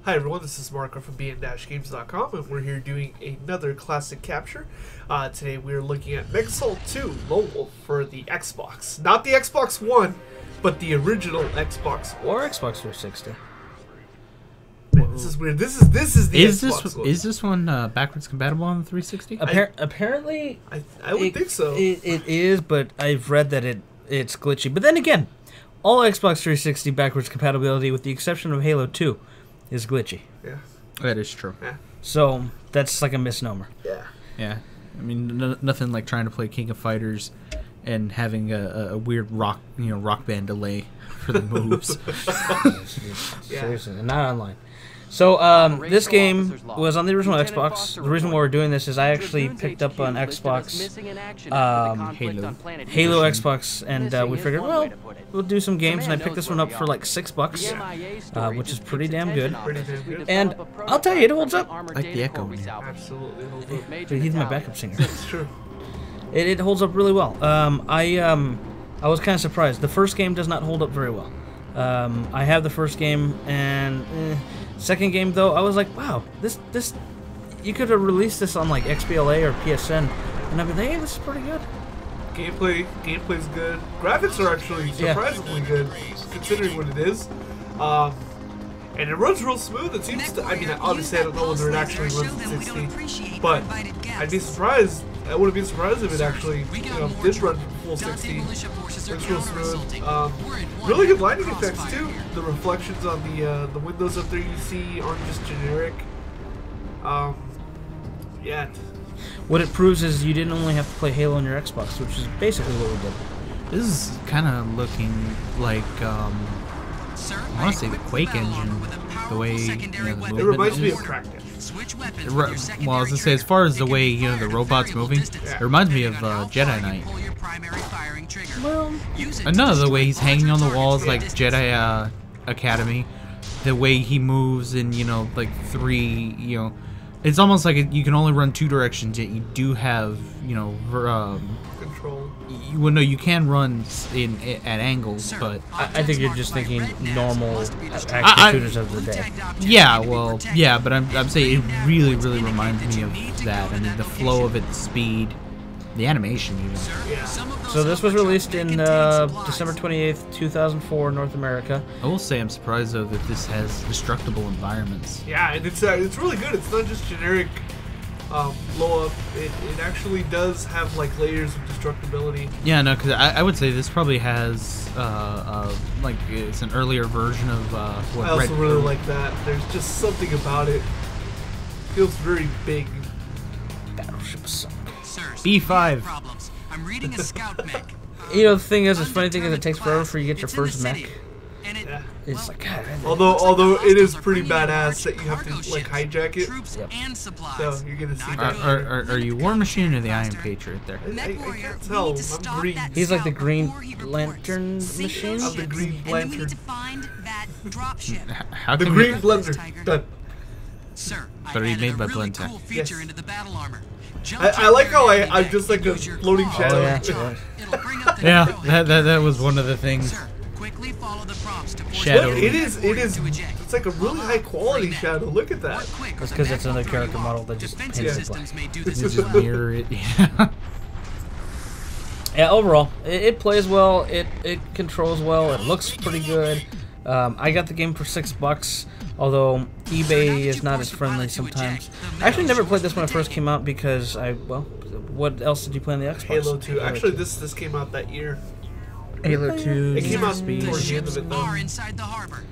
Hi everyone, this is Marco from bn-games.com, and we're here doing another classic capture. Today we're looking at MechAssault 2 Lone Wolf for the Xbox. Not the Xbox One, but the original Xbox One. Or Xbox 360. Man, this is weird. This is the Xbox One. Is this one backwards compatible on the 360? Apparently, I would think so. It is, but I've read that it's glitchy. But then again, all Xbox 360 backwards compatibility, with the exception of Halo 2, is glitchy. Yeah. That is true. Yeah. So that's like a misnomer. Yeah. Yeah. I mean, nothing like trying to play King of Fighters and having a weird rock band delay for the moves. Seriously, and not online. So this game was on the original Xbox. The reason why we're doing this is I actually picked up an Xbox Halo Xbox, and we figured, well, we'll do some games, and I picked this one up for like $6, which is pretty damn good. And I'll tell you, it holds up. I like the echo. Absolutely holds up. He's my backup singer. It's true. It holds up really well. I was kind of surprised. The first game does not hold up very well. I have the first game, and second game though, I was like, wow, this you could have released this on like XBLA or PSN, and I'd be like, hey, this is pretty good. Gameplay's good. Graphics are actually surprisingly good, considering what it is. And it runs real smooth. It seems to, I mean, obviously I don't know whether it actually runs at 60, but I'd be surprised. I wouldn't be surprised if it actually, did run full 60. It's real smooth. Really good lighting effects too. The reflections on the windows up there you see aren't just generic. Yeah. What it proves is you didn't only have to play Halo on your Xbox, which is basically what we did. This is kind of looking like I want to say the Quake engine, the way the movement it reminds me is. of Crackdown. Well, I was gonna say, as far as the way the robot's moving, it reminds me of Jedi Knight. Well, The way he's hanging on the walls like Jedi Academy, the way he moves in like three, it's almost like you can only run two directions, yet you do have Control. Well, no, you can run at angles, but I think you're just thinking normal action shooters of the day. Yeah, well, yeah, but I'm saying it really reminds me of that. I mean, the flow of it, the speed, the animation even. Yeah. So this was released in December 28th, 2004 in North America. I will say I'm surprised though that this has destructible environments. Yeah, and it's really good. It's not just generic blow up. It actually does have like layers of destructibility. Yeah, no, because I would say this probably has like it's an earlier version of what I also really like that. There's just something about it. Feels very big. Battleship sunk. B5. I'm reading a scout mech. The thing is, the funny thing is, it takes forever for you to get your first mech. Yeah. It's like, God, Although it is pretty badass that you have to like hijack it. And supplies. So you're gonna see that. Are you War Machine or the Iron Patriot there? I can't tell. I'm green. he's like the Green Lantern machine. I'm the Green Lantern. How The come Green Blender. Done. Sir, But are you I made added by a really Blend Tech? cool feature Yes. into the battle armor. I like how I'm just like a floating shadow. yeah. It'll bring up the Yeah, that was one of the things. Sir, quickly follow the prompts to Shadow. Look, it is. It's like a really high quality shadow. Look at that. That's because it's another character model that just Defensive painted black. systems may do You this just as well. mirror it. Yeah. Yeah, overall, it plays well. It controls well. It looks pretty good. I got the game for $6, although eBay is not as friendly sometimes. I actually never played this when it first came out because what else did you play on the Xbox? Halo 2. Actually, this came out that year. Halo 2. It came out Speed. towards the end of it though. Are inside the harbor.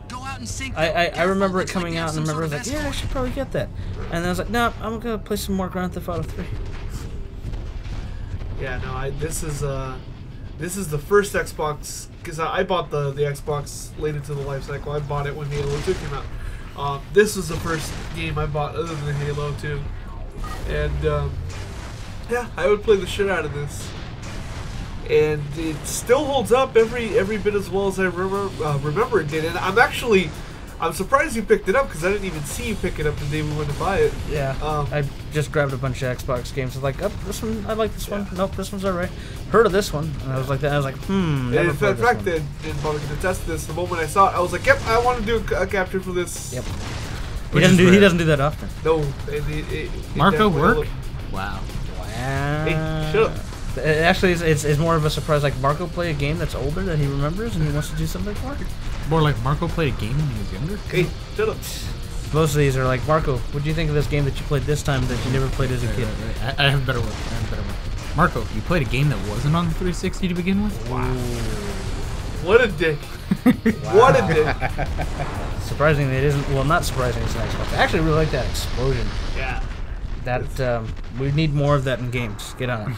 Go out and sink them. I remember it coming out, and I remember I was like, yeah, I should probably get that. And then I was like, no, I'm gonna play some more Grand Theft Auto 3. Yeah, no, this is the first Xbox, because I bought the Xbox late into the life cycle. I bought it when Halo 2 came out. This was the first game I bought other than Halo 2, and yeah, I would play the shit out of this, and it still holds up every bit as well as I remember it did. And I'm surprised you picked it up because I didn't even see you pick it up the day we went to buy it. Yeah, I just grabbed a bunch of Xbox games. I was like, oh, this one, I like this one. Nope, this one's alright. Heard of this one, and I was like, never And played in this fact, one. and Bobby can attest to this, the moment I saw it, I was like, yep, I want to do a capture for this. Yep. He doesn't do. He doesn't do that often. No, Marco definitely work? look- Wow. Hey, shut up. Actually, it's more of a surprise. Like Marco play a game that's older that he remembers and he wants to do something for. More like Marco played a game when he was younger. Hey, shut up. Most of these are like, Marco, what do you think of this game that you played this time that you never played as a kid? I have a better one. Marco, you played a game that wasn't on the 360 to begin with? Wow. What a dick. What a dick. Surprisingly, it isn't. Well, not surprising. It's an Xbox. I actually really like that explosion. Yeah. That we need more of that in games. Get on it.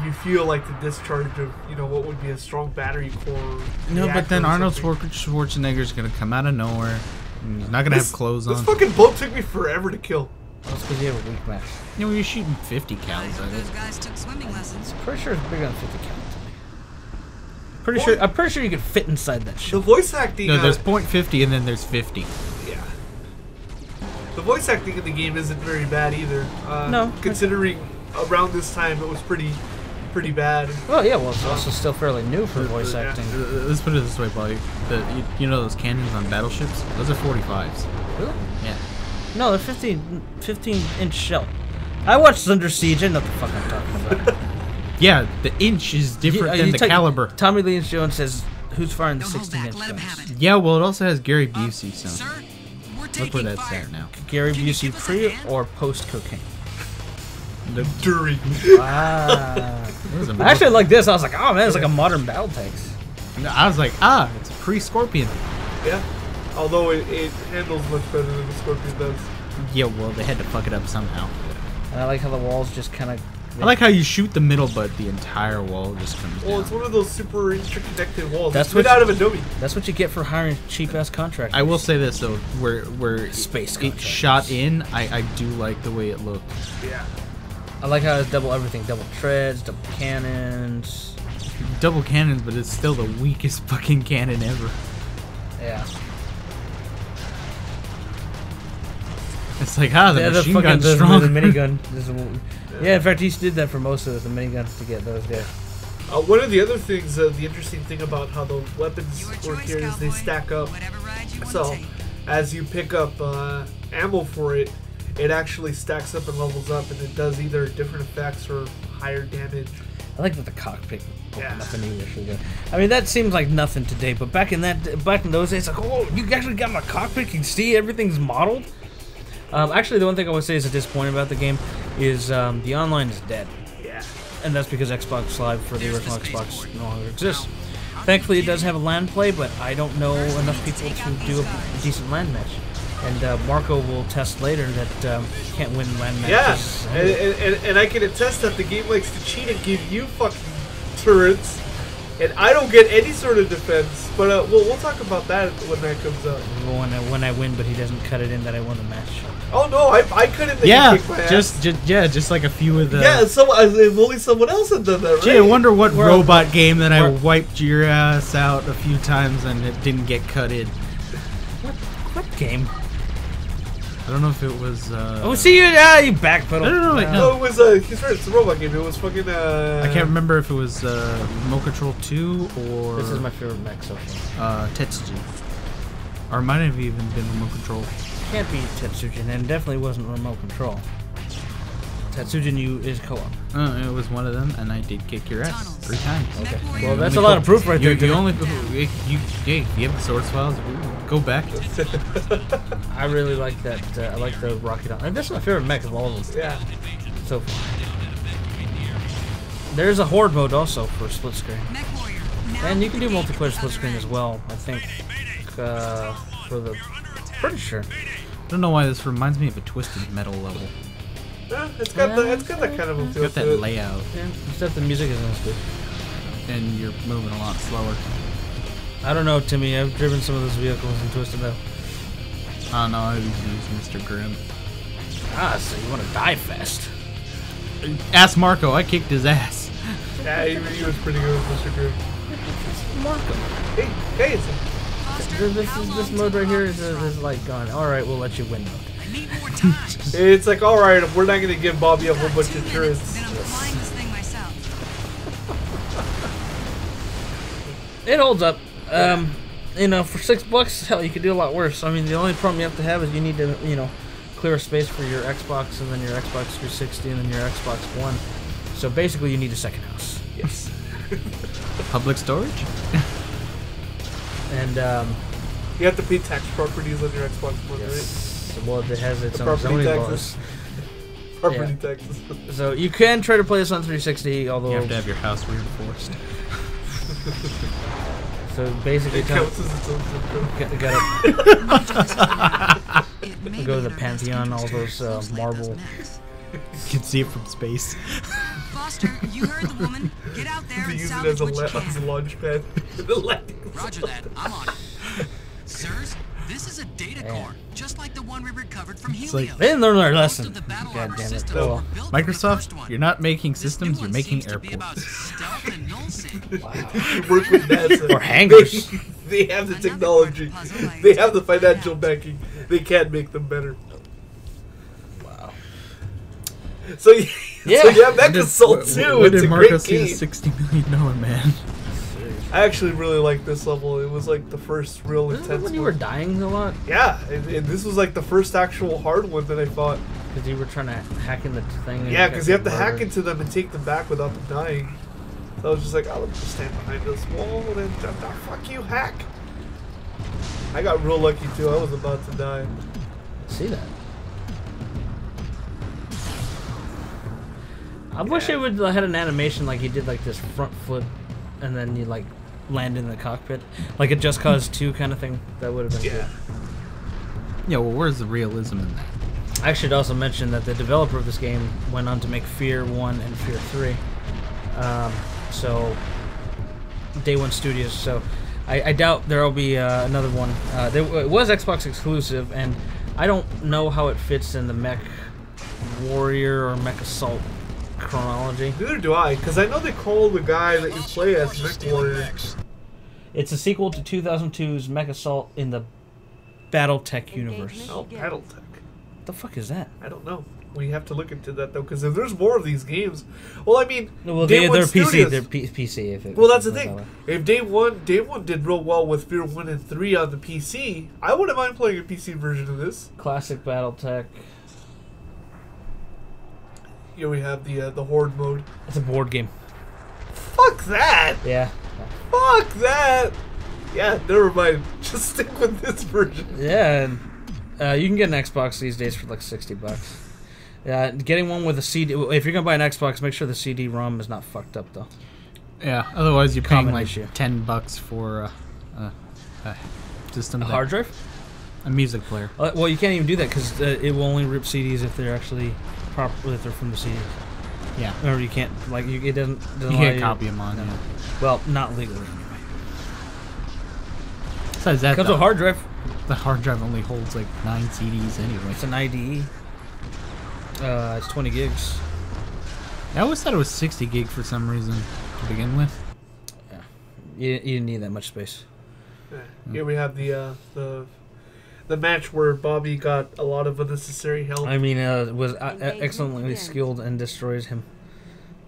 You feel like the discharge of, what would be a strong battery core. No, but then reactor or Arnold something. Schwarzenegger's gonna come out of nowhere. And he's not gonna have clothes This on. fucking boat took me forever to kill. That's because you have a weak match. You're shooting 50 cals at it. Those guys took swimming lessons. I'm pretty sure it's bigger than 50 cal to me. I'm pretty sure you could fit inside that The shit. voice acting. No, there's .50 and then there's 50. Yeah. The voice acting in the game isn't very bad either. No. Considering around this time it was pretty bad. Well, yeah. Well, it's also still fairly new for voice Yeah. acting. Let's put it this way, Bobby. You know those cannons on battleships? Those are 45s. Really? Yeah. No, they're 15-inch shell. I watched Under Siege. I know what the fuck I'm talking about. Yeah, the inch is different than the caliber. Tommy Lee Jones says, "Who's firing the Don't hold back. 16-inch Let him have guns?" it. Yeah, well, it also has Gary Busey, so Sir, we're look taking where that's fire. at now. Gary Can you Busey give us a pre hand? or post cocaine? During. Ah. It was a I actually like this. I was like, oh man, it's like a modern battle tanks. I was like, it's a pre-Scorpion. Yeah. Although it handles much better than the Scorpion does. Yeah, well, they had to fuck it up somehow. And I like how the walls just kind of. I like how you shoot the middle, but the entire wall just comes Well, down. it's one of those super interconnected walls. That's It's made what out of Adobe. That's what you get for hiring cheap ass contractors. I will say this though, where Space it contractors. shot in, I do like the way it looked. Yeah. I like how it's double everything, double treads, double cannons. Double cannons, but it's still the weakest fucking cannon ever. Yeah. It's like, the Yeah, machine fucking gun's the strong. minigun. Yeah, in fact, he did that for most of the miniguns to get those guys. One of the other things, the interesting thing about how the weapons Your work choice, here is they cowboy. stack up. Whatever ride you want So, to take. as you pick up ammo for it, it actually stacks up and levels up, and it does either different effects or higher damage. I like that the cockpit opened Yeah. up immediately. I mean, that seems like nothing today, but back in those days, like, oh, you actually got in a cockpit, you can see everything's modeled. Actually, the one thing I would say is disappointing about the game is the online is dead, Yeah. and that's because Xbox Live for the original Xbox no longer exists. Thankfully, it does have a LAN play, but I don't know enough people to do a decent LAN match. And Marco will test later that you can't win LAN Yeah, matches. and I can attest that the game likes to cheat and give you fucking turrets, and I don't get any sort of defense. But we'll talk about that when that comes up. When I win, but he doesn't cut it in that I won the match. Oh no, I couldn't. Yeah, kick my ass. just like a few of the. Yeah, if only someone else had done that, right? Gee, I wonder what We're- robot game that I we're- wiped your ass out a few times and it didn't get cut in. What game? I don't know if it was. Oh, see you! You backpedal. No, wait, No, it was he's right. It's a robot game. It was fucking. I can't remember if it was Remote Control 2 or This is my favorite mech so far. Tetsuji. Or it might have even been Remote Control. Can't be Tetsujin, and definitely wasn't remote control. Tetsujin U is co-op. It was one of them, and I did kick your ass 3 times. Okay. Warrior. Well, that's a lot of proof right there. You Jimmy. only if you have the source files, go back. I really like that. I like the rocket. And this is my favorite mech of all of them Yeah. so far. There's a horde mode also for split screen, Mech Warrior. Now and you can do engage multiplayer the split screen other as end. well. I think for the pretty sure. I don't know why this reminds me of a Twisted Metal level. Yeah, it's got that kind of a It's feel got that to it. layout, Yeah, except the music isn't as good. and you're moving a lot slower. I don't know, Timmy. I've driven some of those vehicles in Twisted Metal. I don't know. I always use Mr. Grimm. Ah, so you want to die fast? Ask Marco. I kicked his ass. Yeah, he was pretty good with Mr. Grimm. Marco. Hey, it's This mode right here is like going. All right, we'll let you win mode. I need more time. it's like, all right, we're not gonna give Bobby a whole bunch of turrets. Then I'm flying this thing myself. It holds up. you know, for $6, hell, you could do a lot worse. I mean, the only problem you have to have is you need to, you know, clear a space for your Xbox and then your Xbox 360 and then your Xbox One. So basically, you need a second house. Yes. Public storage? And You have to pay tax properties on your Xbox One, right? yes, well, it has its The own property zoning taxes. laws. Property taxes. So you can try to play this on 360, although You have to have your house reinforced. so basically, It counts as its own zip code. you gotta It may go to be the in our best Pantheon, all interest to those expose like marble. those mechs. You can see it from space. Foster, you heard the woman. Get out there To and use it salvage as a, what you as a can. launch pad. The landing Roger zone. that. I'm on it. Sirs, this is a data Yeah. core, just like the one we recovered from It's Helios. like- They didn't learn their Most lesson. of the battle God armor damn it. systems Oh, were well. built for the first Microsoft, one. you're not making This systems, new you're one making seems to be about airports. stealth and nullsing. You work with NASA. Or hangars. They have the Another technology. part of the puzzle I They have the expect to find financial out. backing. They can make them better. Wow. So Yeah. so yeah, MechAssault too. When It's did a Marco great see the game. $60 million man? I actually really liked this level. It was like the first real This is intense when you one. were dying a lot Yeah, and this was like the first actual hard one that I fought. because you were trying to hack in the thing. and Yeah, got because you have to murdered. hack into them and take them back without them dying. So I was just like, I'll just stand behind this wall and fuck you, hack. I got real lucky too. I was about to die. See that? I wish it would had an animation like he did like this front flip, and then you like land in the cockpit, like a Just Cause 2 kind of thing. That would have been Yeah. Yeah, well, where's the realism in that? cool. I should also mention that the developer of this game went on to make Fear 1 and Fear 3. So Day One Studios. So I doubt there will be another one. It was Xbox exclusive, and I don't know how it fits in the Mech Warrior or MechAssault chronology. Neither do I, because I know they call the guy that you play as Mech Warrior. It's a sequel to 2002's MechAssault in the BattleTech universe. Oh, BattleTech. What the fuck is that? I don't know. We have to look into that though, because if there's more of these games, well, I mean, Well, Day they're One PC. Studios- They're PC. If it, Well, that's the if it's thing. like If Day One did real well with Fear 1 and 3 on the PC, I wouldn't mind playing a PC version of this. that. Classic BattleTech. Here we have the Horde mode. It's a board game. Fuck that! Yeah. Fuck that! Yeah, never mind. Just stick with this version. Yeah. And, you can get an Xbox these days for like $60. Yeah, getting one with a CD. If you're gonna buy an Xbox, make sure the CD-ROM is not fucked up though. Yeah, otherwise you're paying Common like issue. $10 for a system. A that- hard drive? A music player. Well, you can't even do that because it will only rip CDs if they're actually proper. If they're from the CD. Yeah. Or you can't like it doesn't. You allow can't copy them on. No. Yeah. Well, not legally anyway. Besides that, Comes with a hard drive. the hard drive only holds like 9 CDs anyway. It's an IDE. It's 20 gigs. I always thought it was 60 gig for some reason to begin with. Yeah, you didn't need that much space. Here we have the match where Bobby got a lot of unnecessary help. I mean, was excellently skilled and destroys him.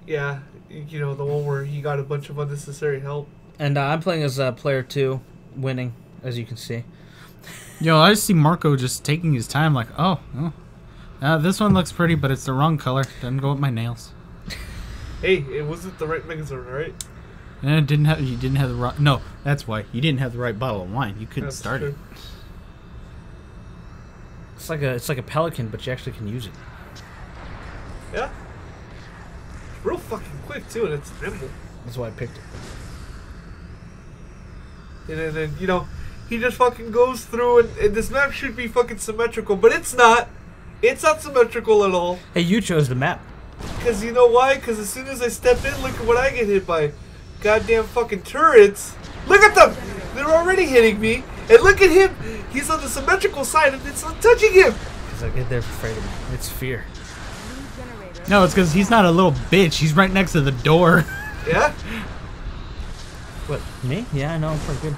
Yeah, you know, the one where he got a bunch of unnecessary help. And I'm playing as player 2, winning, as you can see. Yo, I just see Marco just taking his time, like, oh, this one looks pretty, but it's the wrong color. Doesn't go with my nails. Hey, it wasn't the right MechAssault, right? And you didn't have the right. No, that's why you didn't have the right bottle of wine. You couldn't That's start true. it. It's like a pelican, but you actually can use it. Yeah. It's real fucking quick too, and it's nimble. That's why I picked it. And then you know, he just fucking goes through, and this map should be fucking symmetrical, but it's not. It's not symmetrical at all. Hey, you chose the map. Because you know why? Because as soon as I step in, look at what I get hit by. Goddamn fucking turrets. Look at them! They're already hitting me. And look at him. He's on the symmetrical side and it's not touching him. Because they're afraid of me. It's fear. No, it's because he's not a little bitch. He's right next to the door. Yeah? What, me? Yeah, I know, I'm pretty good.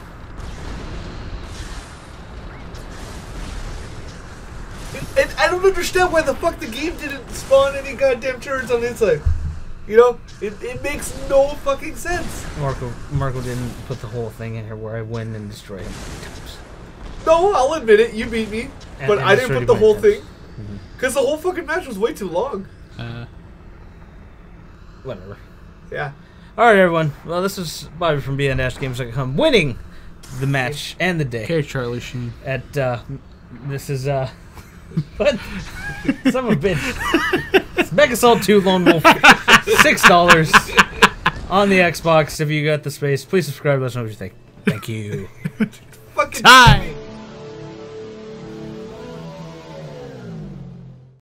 And I don't understand why the fuck the game didn't spawn any goddamn turrets on the inside. You know, it makes no fucking sense. Marco didn't put the whole thing in here where I win and destroy him. No, I'll admit it. You beat me, but I didn't put the whole thing Mm-hmm. because the whole fucking match was way too long. Whatever. Yeah. All right, everyone. Well, this is Bobby from BN-Games.com winning the match and the day. Okay, Charlie Sheen. At this is what? Son of a bitch. It's MechAssault 2 Lone Wolf. $6 on the Xbox. If you got the space, please subscribe. Let us know what you think. Thank you. Fucking Time.